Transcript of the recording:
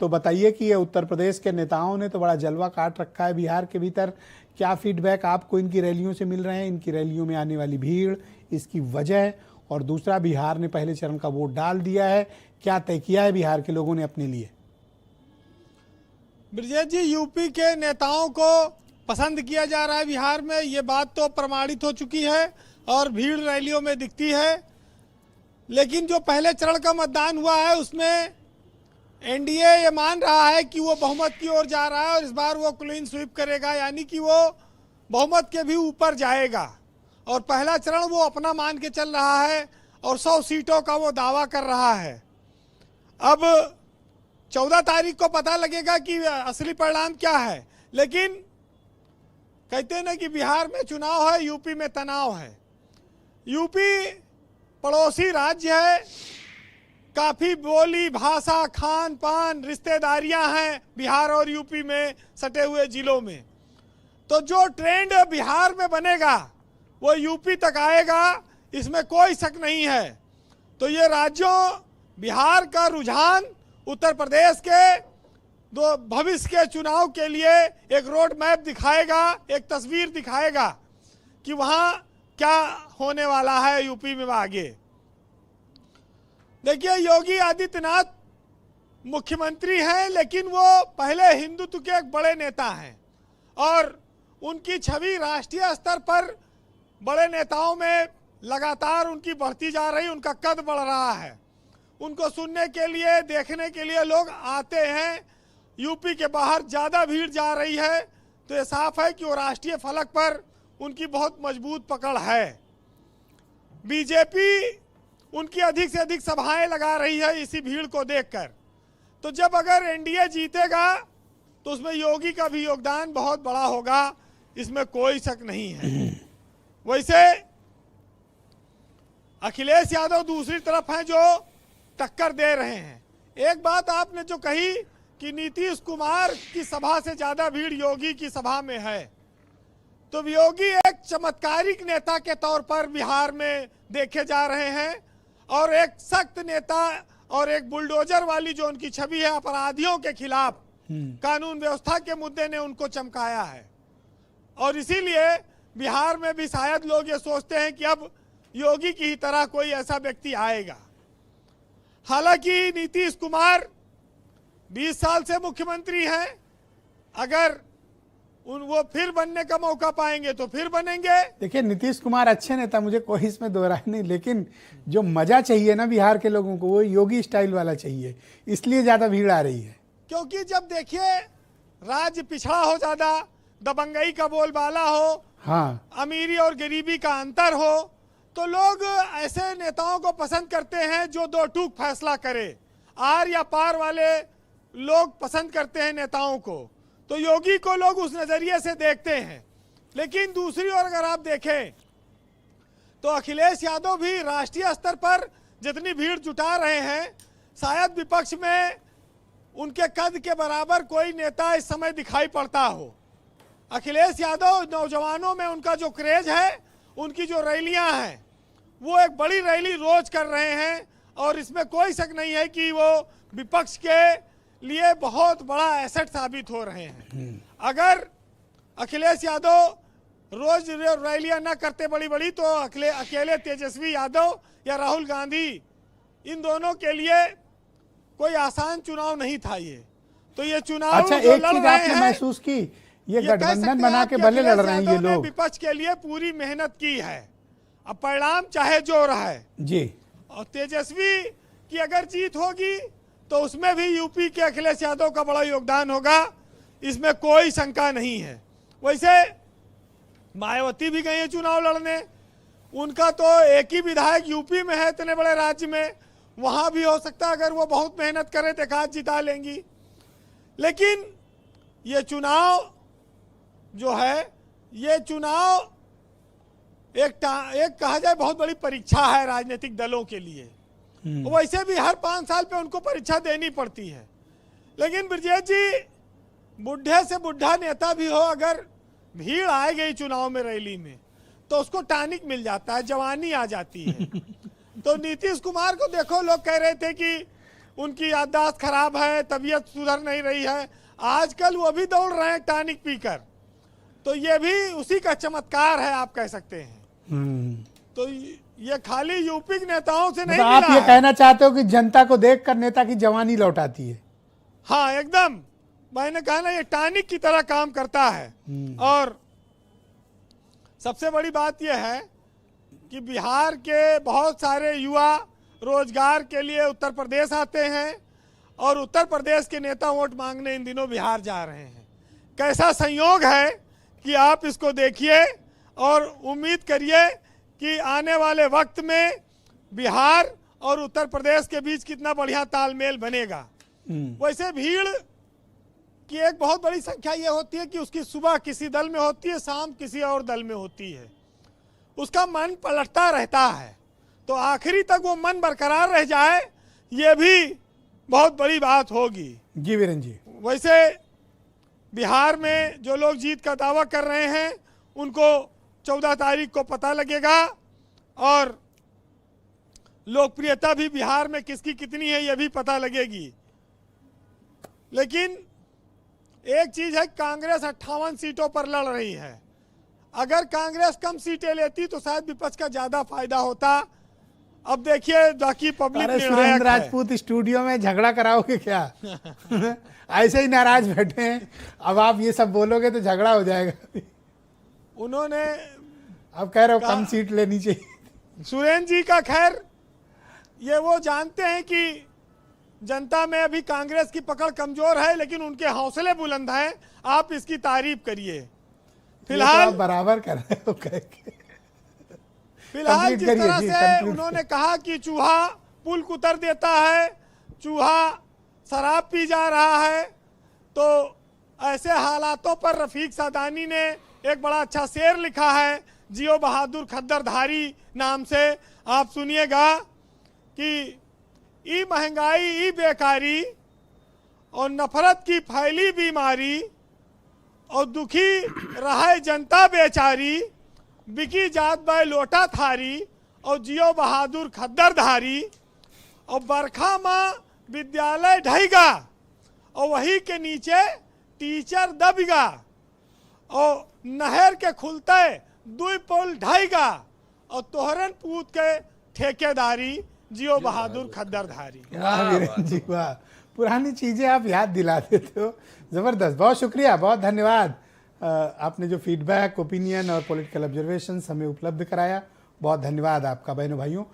तो बताइए कि ये उत्तर प्रदेश के नेताओं ने तो बड़ा जलवा काट रखा है बिहार के भीतर। क्या फीडबैक आपको इनकी रैलियों से मिल रहे हैं, इनकी रैलियों में आने वाली भीड़, इसकी वजह, और दूसरा बिहार ने पहले चरण का वोट डाल दिया है, क्या तय किया है बिहार के लोगों ने अपने लिए? ब्रजेश जी, यूपी के नेताओं को पसंद किया जा रहा है बिहार में, ये बात तो प्रमाणित हो चुकी है और भीड़ रैलियों में दिखती है। लेकिन जो पहले चरण का मतदान हुआ है उसमें एनडीए ये मान रहा है कि वो बहुमत की ओर जा रहा है और इस बार वो क्लीन स्वीप करेगा, यानी कि वो बहुमत के भी ऊपर जाएगा। और पहला चरण वो अपना मान के चल रहा है और 100 सीटों का वो दावा कर रहा है। अब 14 तारीख को पता लगेगा कि असली परिणाम क्या है। लेकिन कहते हैं ना कि बिहार में चुनाव है, यूपी में तनाव है। यूपी पड़ोसी राज्य है, काफ़ी बोली भाषा खान पान रिश्तेदारियां हैं बिहार और यूपी में सटे हुए जिलों में। तो जो ट्रेंड बिहार में बनेगा वो यूपी तक आएगा, इसमें कोई शक नहीं है। तो ये राज्यों, बिहार का रुझान उत्तर प्रदेश के दो भविष्य के चुनाव के लिए एक रोड मैप दिखाएगा, एक तस्वीर दिखाएगा कि वहाँ क्या होने वाला है यूपी में आगे। देखिए, योगी आदित्यनाथ मुख्यमंत्री हैं, लेकिन वो पहले हिंदुत्व के एक बड़े नेता हैं और उनकी छवि राष्ट्रीय स्तर पर बड़े नेताओं में लगातार उनकी बढ़ती जा रही, उनका कद बढ़ रहा है। उनको सुनने के लिए, देखने के लिए लोग आते हैं। यूपी के बाहर ज़्यादा भीड़ जा रही है, तो ये साफ है कि वो राष्ट्रीय फलक पर उनकी बहुत मजबूत पकड़ है। बीजेपी उनकी अधिक से अधिक सभाएं लगा रही है इसी भीड़ को देखकर। तो जब अगर एनडीए जीतेगा तो उसमें योगी का भी योगदान बहुत बड़ा होगा, इसमें कोई शक नहीं है। वैसे अखिलेश यादव दूसरी तरफ हैं जो टक्कर दे रहे हैं। एक बात आपने जो कही कि नीतीश कुमार की सभा से ज्यादा भीड़ योगी की सभा में है, तो योगी एक चमत्कारिक नेता के तौर पर बिहार में देखे जा रहे हैं और एक सख्त नेता और एक बुलडोजर वाली जो उनकी छवि है अपराधियों के खिलाफ, कानून व्यवस्था के मुद्दे ने उनको चमकाया है। और इसीलिए बिहार में भी शायद लोग ये सोचते हैं कि अब योगी की ही तरह कोई ऐसा व्यक्ति आएगा। हालांकि नीतीश कुमार 20 साल से मुख्यमंत्री हैं, अगर वो फिर बनने का मौका पाएंगे तो फिर बनेंगे। देखिए, नीतीश कुमार अच्छे नेता, मुझे कोई इसमें दो राय नहीं, लेकिन जो मजा चाहिए ना बिहार के लोगों को वो योगी स्टाइल वाला चाहिए, इसलिए ज्यादा भीड़ आ रही है। क्योंकि जब देखिए राज्य पिछड़ा हो, ज्यादा दबंगई का बोलबाला हो, हाँ, अमीरी और गरीबी का अंतर हो, तो लोग ऐसे नेताओं को पसंद करते हैं जो दो टूक फैसला करे। आर या पार वाले लोग पसंद करते हैं नेताओं को, तो योगी को लोग उस नजरिए से देखते हैं। लेकिन दूसरी ओर अगर आप देखें तो अखिलेश यादव भी राष्ट्रीय स्तर पर जितनी भीड़ जुटा रहे हैं, शायद विपक्ष में उनके कद के बराबर कोई नेता इस समय दिखाई पड़ता हो। अखिलेश यादव, नौजवानों में उनका जो क्रेज है, उनकी जो रैलियां हैं, वो एक बड़ी रैली रोज कर रहे हैं और इसमें कोई शक नहीं है कि वो विपक्ष के लिए बहुत बड़ा एसेट साबित हो रहे हैं। अगर अखिलेश यादव रोज रैलियां ना करते बड़ी बड़ी, तो अकेले तेजस्वी यादव या राहुल गांधी, इन दोनों के लिए कोई आसान चुनाव नहीं था ये। तो ये चुनाव अच्छा, एक चीज आपने महसूस की, ये गठबंधन बना के भले लड़ रहे हैं ये लोग, विपक्ष के लिए पूरी मेहनत की है। अब परिणाम चाहे जो रहा है जी, और तेजस्वी की अगर जीत होगी तो उसमें भी यूपी के अखिलेश यादव का बड़ा योगदान होगा, इसमें कोई शंका नहीं है। वैसे मायावती भी गई है चुनाव लड़ने, उनका तो एक ही विधायक यूपी में है इतने बड़े राज्य में, वहां भी हो सकता है अगर वो बहुत मेहनत करें तो खास जिता लेंगी। लेकिन ये चुनाव जो है, ये चुनाव एक कहा जाए बहुत बड़ी परीक्षा है राजनीतिक दलों के लिए। वैसे भी हर 5 साल पे उनको परीक्षा देनी पड़ती है। लेकिन ब्रजेश जी, बुढ़े से बुढ़ा नेता भी हो, अगर भीड़ आ गई चुनाव में रैली में, तो उसको टॉनिक मिल जाता है, जवानी आ जाती है। तो नीतीश कुमार को देखो, लोग कह रहे थे कि उनकी याददाश्त खराब है, तबीयत सुधर नहीं रही है, आजकल वो भी दौड़ रहे हैं टॉनिक पीकर। तो ये भी उसी का चमत्कार है, आप कह सकते हैं। तो ये खाली यूपी के नेताओं से नहीं मतलब आप मिला ये है। कहना चाहते हो कि जनता को देखकर नेता की जवानी लौटाती है। हाँ एकदम, मैंने कहा ना, ये टॉनिक की तरह काम करता है। और सबसे बड़ी बात यह है कि बिहार के बहुत सारे युवा रोजगार के लिए उत्तर प्रदेश आते हैं और उत्तर प्रदेश के नेता वोट मांगने इन दिनों बिहार जा रहे हैं। कैसा संयोग है कि आप इसको देखिए और उम्मीद करिए कि आने वाले वक्त में बिहार और उत्तर प्रदेश के बीच कितना बढ़िया तालमेल बनेगा। वैसे भीड़ की एक बहुत बड़ी संख्या ये होती है कि उसकी सुबह किसी दल में होती है, शाम किसी और दल में होती है, उसका मन पलटता रहता है। तो आखिरी तक वो मन बरकरार रह जाए, ये भी बहुत बड़ी बात होगी। जी वीरेन जी, वैसे बिहार में जो लोग जीत का दावा कर रहे हैं उनको 14 तारीख को पता लगेगा और लोकप्रियता भी बिहार में किसकी कितनी है ये भी पता लगेगी। लेकिन एक चीज है, कांग्रेस 58 सीटों पर लड़ रही है। अगर कांग्रेस कम सीटें लेती तो शायद विपक्ष का ज्यादा फायदा होता। अब देखिए बाकी पब्लिक अरे निर्णायक सुरेंद्र है। राजपूत स्टूडियो में झगड़ा कराओगे क्या? ऐसे ही नाराज बैठे हैं, अब आप ये सब बोलोगे तो झगड़ा हो जाएगा। उन्होंने अब कह रहे हो कम सीट लेनी चाहिए। सुरेंद्र जी का खैर ये वो जानते हैं कि जनता में अभी कांग्रेस की पकड़ कमजोर है, लेकिन उनके हौसले बुलंद हैं। आप इसकी तारीफ करिए। फिलहाल आप बराबर कर रहे हो कह के। फिलहाल Complete जिस करिए तरह जी, से complete उन्होंने कहा कि चूहा पुल कुतर देता है, चूहा शराब पी जा रहा है, तो ऐसे हालातों पर रफीक सादानी ने एक बड़ा अच्छा शेर लिखा है जियो बहादुर खद्दरधारी नाम से। आप सुनिएगा कि ई महंगाई, ई बेकारी और नफरत की फैली बीमारी और दुखी रहे जनता बेचारी, बिकी जात बाय लोटा थारी और जियो बहादुर खद्दरधारी, और बरखा माँ विद्यालय ढहेगा और वही के नीचे टीचर दबेगा, और नहर के खुलते दुई पुल ढहेगा और तोहरन पूत के ठेकेदारी, जियो बहादुर खद्दरधारी। वाह वीरेन जी वाह, पुरानी चीजें आप याद दिला देते हो, जबरदस्त। बहुत शुक्रिया, बहुत धन्यवाद। आपने जो फीडबैक, ओपिनियन और पॉलिटिकल ऑब्जर्वेशंस हमें उपलब्ध कराया, बहुत धन्यवाद आपका बहनों भाइयों।